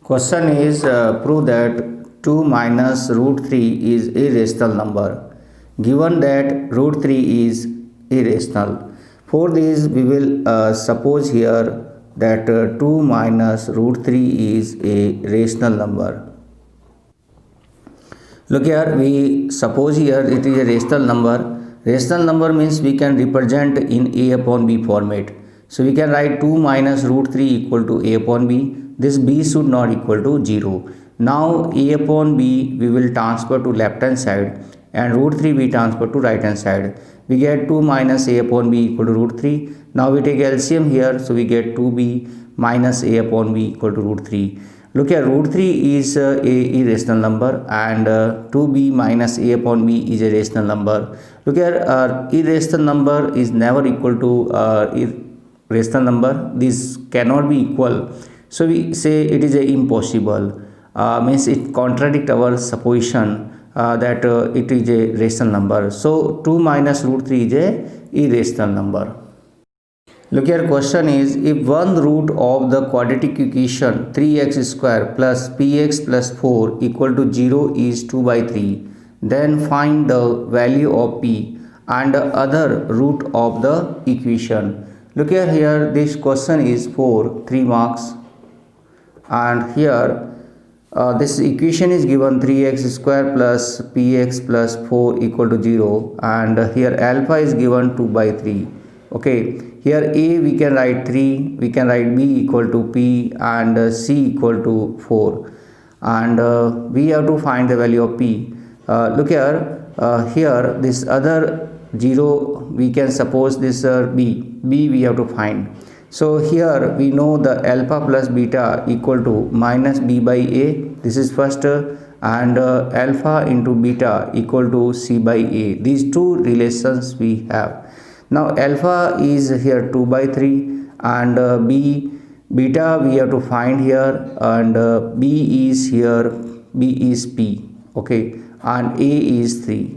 Question is prove that 2 minus root 3 is irrational number. Given that root 3 is irrational. For this we will suppose here that 2 minus root 3 is a rational number. Look here, we suppose here it is a rational number. Rational number means we can represent in a upon b format. So we can write 2 minus root 3 equal to a upon b. This b should not equal to 0. Now a upon b we will transfer to left hand side and root 3 we transfer to right hand side. We get 2 minus a upon b equal to root 3. Now we take LCM here, so we get 2b minus a upon b equal to root 3. Look here, root 3 is a irrational number and 2b minus a upon b is a rational number. Look here, irrational number is never equal to rational number. This cannot be equal. So we say it is a impossible. Means it contradict our supposition that it is a rational number. So 2 minus root 3 is a irrational number. Look here, question is if one root of the quadratic equation 3x square plus px plus 4 equal to 0 is 2 by 3, then find the value of p and the other root of the equation. Look here, this question is for 3 marks and here this equation is given 3x square plus px plus 4 equal to 0 and here alpha is given 2 by 3. Okay, here a we can write 3, we can write b equal to p and c equal to 4 and we have to find the value of p. Look here this other 0 we can suppose this b we have to find. So here we know the alpha plus beta equal to minus b by a, this is first and alpha into beta equal to c by a. These two relations we have. Now alpha is here 2 by 3 and beta we have to find here and b is here, b is p, okay, and a is 3.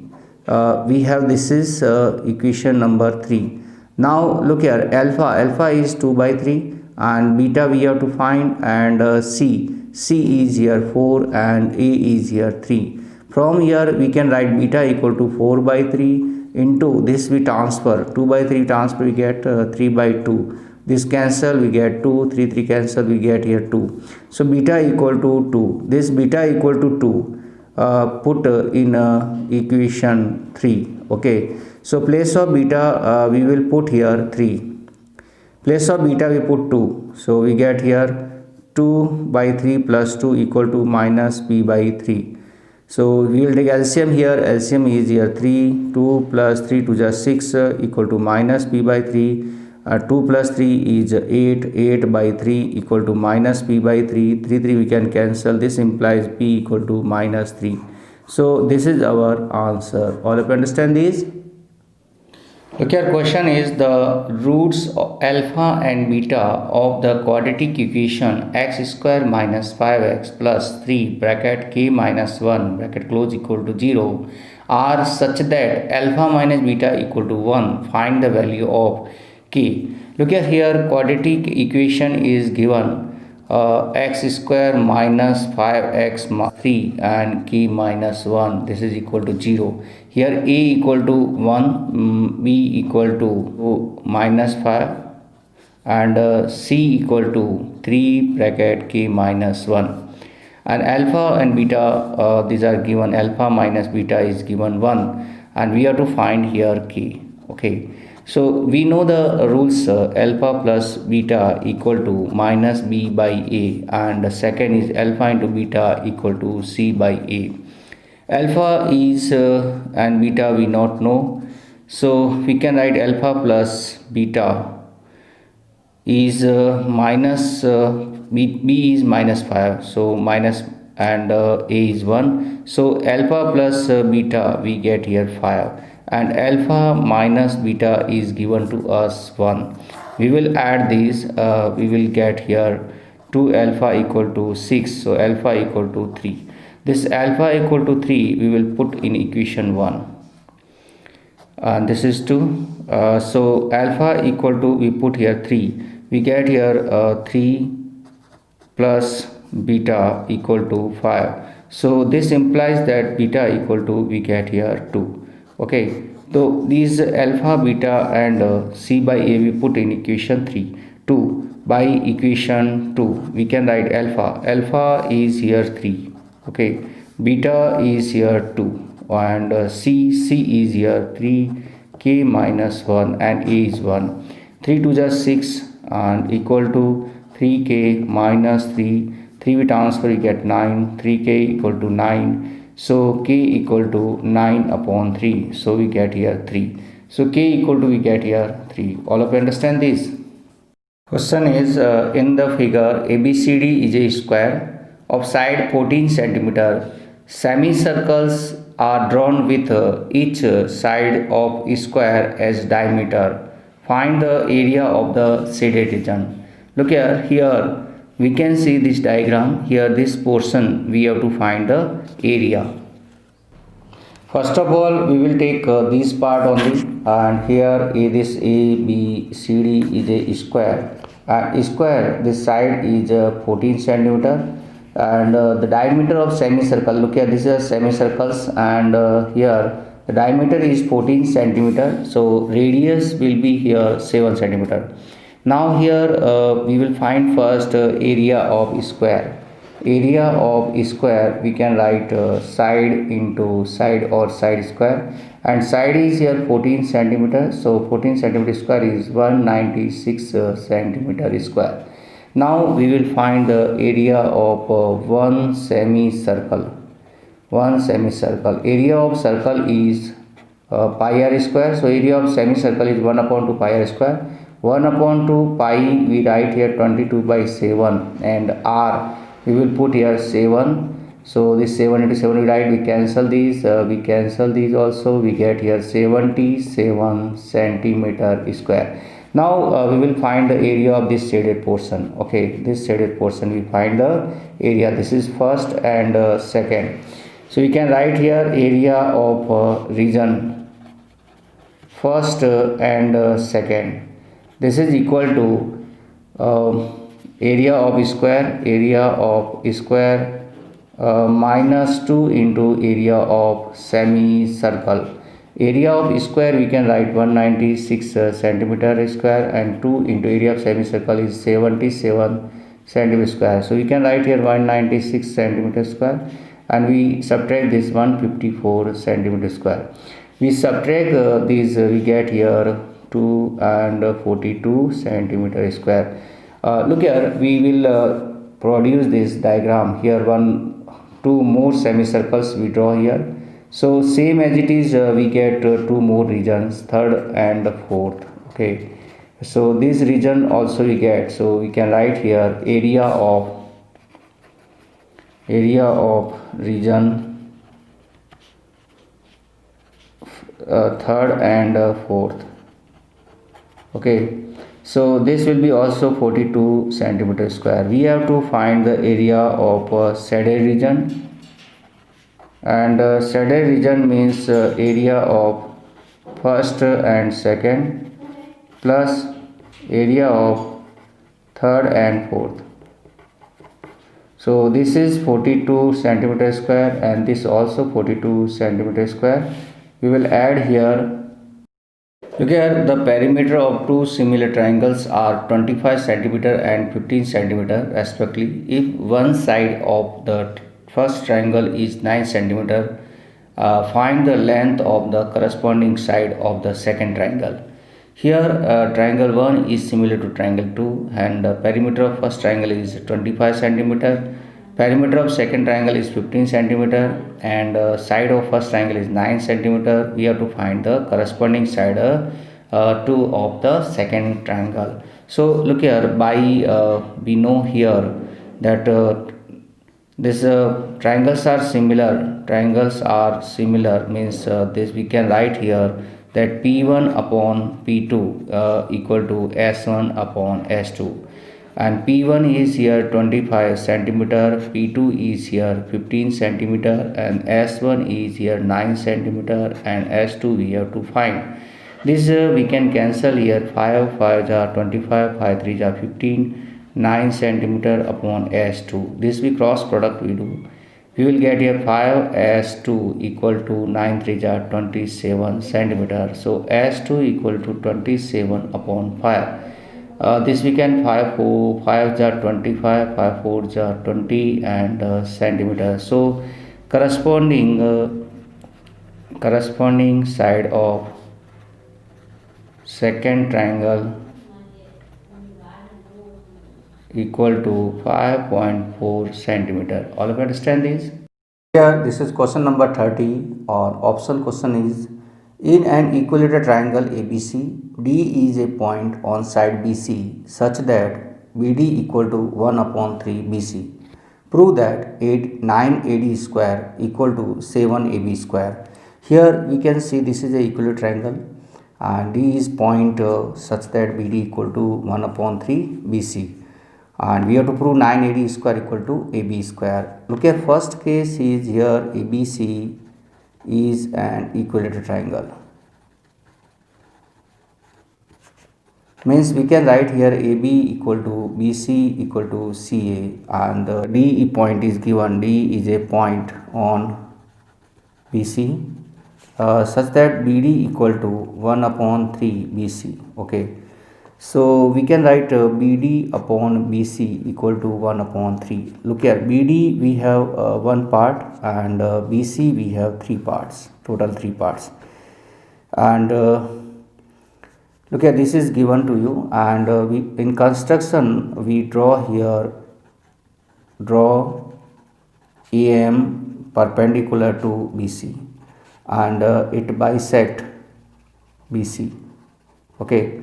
We have this is equation number 3. Now look here, alpha is 2 by 3 and beta we have to find and c is here 4 and a is here 3. From here we can write beta equal to 4 by 3 into this we transfer 2 by 3 transfer we get 3 by 2. This cancel we get 2, 3 cancel we get here 2. So beta equal to 2. This beta equal to 2 put in equation 3. Okay. So place of beta we will put here 3. Place of beta we put 2. So we get here 2 by 3 plus 2 equal to minus p by 3. So we will take LCM here. LCM is here 3, 2 plus 3 to just 6 equal to minus p by 3. 2 plus 3 is 8, 8 by 3 equal to minus p by 3. 3 we can cancel. This implies p equal to minus 3. So this is our answer. All of you understand this? Look here, question is the roots of alpha and beta of the quadratic equation x square minus 5x plus 3 bracket k minus 1 bracket close equal to 0 are such that alpha minus beta equal to 1. Find the value of k. Look here, quadratic equation is given x square minus 5x 3 and k minus 1, this is equal to 0. Here a equal to 1, b equal to minus 5 and c equal to 3 bracket k minus 1 and alpha and beta these are given, alpha minus beta is given 1 and we have to find here k. Okay, so we know the rules alpha plus beta equal to minus b by a and second is alpha into beta equal to c by a. Alpha is and beta we not know, so we can write alpha plus beta is minus b is minus 5, so minus and a is 1, so alpha plus beta we get here 5 and alpha minus beta is given to us 1. We will add these, we will get here 2 alpha equal to 6, so alpha equal to 3. This alpha equal to 3 we will put in equation 1 and this is 2. So alpha equal to we put here 3, we get here 3 plus beta equal to 5. So this implies that beta equal to, we get here 2. Okay, so these alpha, beta and C by A we put in equation 3. 2 by equation 2 we can write alpha is here 3. Okay, beta is here 2 and C is here 3, K minus 1 and A is 1. 3 to just 6 and equal to 3K minus 3. 3 we transfer, we get 9. 3K equal to 9. So K equal to 9 upon 3. So we get here 3. So K equal to, we get here 3. All of you understand this? Question is, in the figure ABCD is a square of side 14 centimeter. Semicircles are drawn with each side of square as diameter. Find the area of the shaded region. Look here we can see this diagram. Here this portion we have to find the area. First of all, we will take this part only, and here this A, B, C, D is a square. Square, this side is 14 centimeter, and the diameter of semicircle. Look here, this is semicircles, and here the diameter is 14 centimeter. So radius will be here 7 centimeter. Now here we will find first area of square. Area of square we can write side into side or side square, and side is here 14 centimeter. So 14 centimeter square is 196 centimeter square. Now we will find the area of one semicircle. Area of circle is pi r square. So area of semicircle is 1 upon 2 pi r square. 1 upon 2 pi we write here 22 by 7, and r we will put here 7. So this 7 into 7 we write, we cancel these also, we get here 77 centimeter square. Now we will find the area of this shaded portion. Okay, this shaded portion we find the area. This is first and second. So we can write here area of region first and second. This is equal to area of square minus 2 into area of semicircle. Area of square we can write 196 centimeter square, and 2 into area of semicircle is 77 centimeter square. So we can write here 196 centimeter square, and we subtract this 154 centimeter square. We subtract these, we get here 2 and 42 centimeter square. Look here, we will produce this diagram. Here 2 more semicircles we draw here. So same as it is, we get 2 more regions, third and fourth. Okay, so this region also we get. So we can write here area of region third and fourth. Okay, so this will be also 42 centimeter square. We have to find the area of shaded region, and shaded region means area of first and second plus area of third and fourth. So this is 42 centimeter square, and this also 42 centimeter square. We will add here. Look here, the perimeter of two similar triangles are 25 centimeter and 15 centimeter respectively. If one side of the first triangle is 9 centimeter, find the length of the corresponding side of the second triangle. Here triangle 1 is similar to triangle 2, and the perimeter of first triangle is 25 centimeter. Perimeter of second triangle is 15 centimeter, and side of first triangle is 9 centimeter. We have to find the corresponding side 2 of the second triangle. So look here, by we know here that this triangles are similar. Means this we can write here that P1 upon P2 equal to S1 upon S2. And P1 is here 25 centimeter, P2 is here 15 centimeter, and S1 is here 9 centimeter, and S2 we have to find. This we can cancel here. 5 5 are 25, 5 3 are 15, 9 centimeter upon S2. This we cross product we do. We will get here 5 S2 equal to 9 3 jar 27 centimeter. So S2 equal to 27 upon 5. This we can 5 jar 25, 5 4 jar 20 and centimeter. So corresponding side of second triangle equal to 5.4 centimeter. All of you understand this? Here this is question number 30 or option question is in an equilateral triangle ABC, D is a point on side BC such that BD equal to 1 upon 3 BC. Prove that 9 AD square equal to 7 AB square. Here we can see this is a equilateral triangle and D is point such that BD equal to 1 upon 3 BC. And we have to prove 9 AD square equal to AB square. Look at first case is here ABC is an equilateral triangle. Means we can write here AB equal to BC equal to CA and D point is given. D is a point on BC such that BD equal to 1 upon 3 BC. Okay. So we can write BD upon BC equal to 1 upon 3. Look here, BD we have one part and BC we have three parts, total three parts. And look here, this is given to you and we in construction we draw AM perpendicular to BC and it bisect BC. Okay.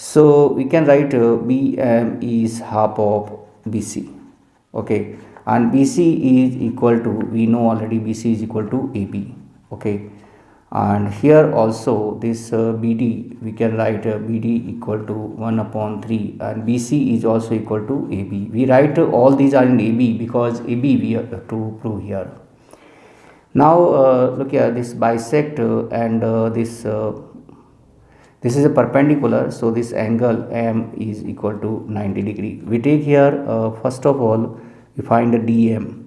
So we can write BM is half of BC. Okay, and BC is equal to, we know already BC is equal to AB. Okay, and here also this BD we can write BD equal to 1 upon 3 and BC is also equal to AB. We write all these are in AB because AB we have to prove here. Now look here, this bisect and this is a perpendicular, so this angle M is equal to 90 degree. We take here first of all we find a DM.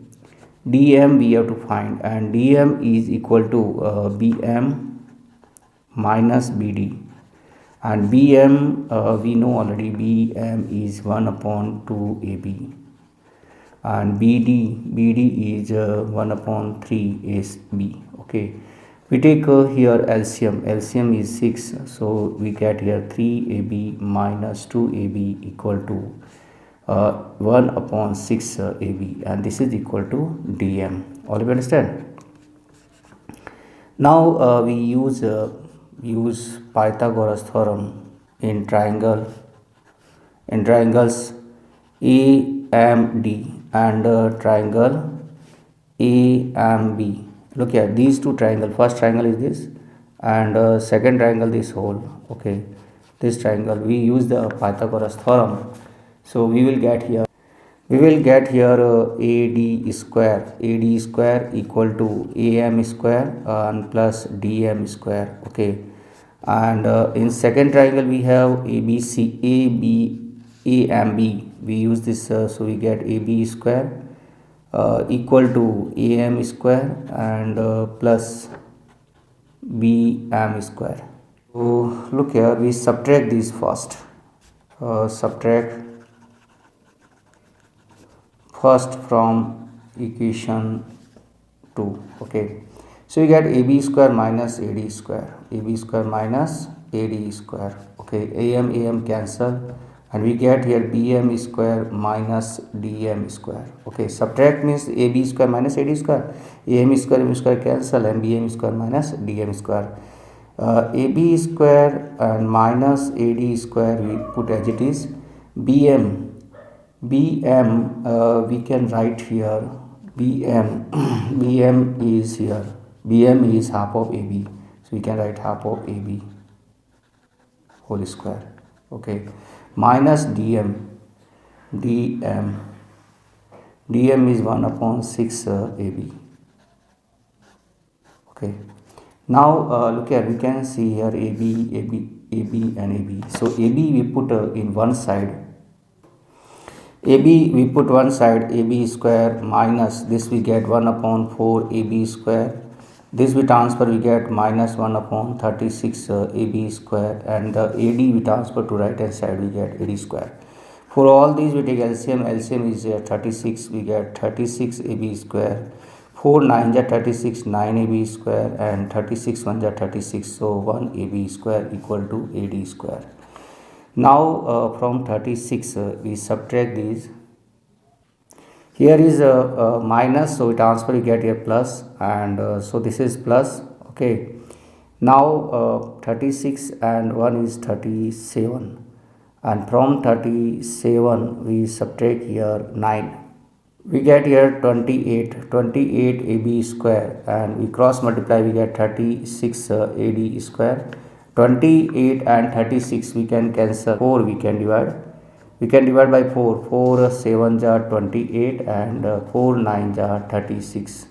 DM we have to find and DM is equal to BM minus BD and BM we know already BM is 1 upon 2 AB and BD is 1 upon 3 AB. Okay. We take here LCM is 6, so we get here 3AB minus 2AB equal to 1 upon 6 AB and this is equal to DM. All of you understand? Now we use Pythagoras theorem in triangles AMD and triangle AMB. Look here, these two triangles, first triangle is this and second triangle this whole. Okay, this triangle we use the Pythagoras theorem, so we will get here AD square equal to AM square and plus DM square. Okay, and in second triangle we have A and B. We use this so we get AB square equal to AM square and plus BM square. So look here, we subtract these first. Subtract first from equation 2. Okay, so we get AB square minus AD square. AB square minus AD square. Okay, AM cancel. And we get here BM square minus DM square. Okay, subtract means AB square minus AD square. AM square cancel and BM square minus DM square. AB square and minus AD square we put as it is. BM we can write here BM BM is here. BM is half of AB. So we can write half of AB whole square. Okay, minus DM is 1 upon 6 AB. Okay, now look here, we can see here AB and AB. So AB we put in one side. AB we put one side, AB square minus this we get 1 upon 4 AB square. This we transfer, we get minus 1 upon 36 AB square, and the AD we transfer to right hand side, we get AD square. For all these we take LCM. LCM is 36, we get 36 AB square. 4 9 ja 36, 9 AB square, and 36 1 ja 36, so 1 AB square equal to AD square. Now from 36 we subtract these. Here is a minus, so we transfer, we get here plus, and so this is plus. Okay, now 36 and 1 is 37, and from 37 we subtract here 9. We get here 28 AB square, and we cross multiply, we get 36 AD square. 28 and 36 we can cancel, 4 we can divide by 4. 4 7 ja 28, and 4 9 ja 36.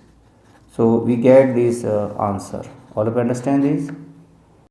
So we get this answer. All of you understand this?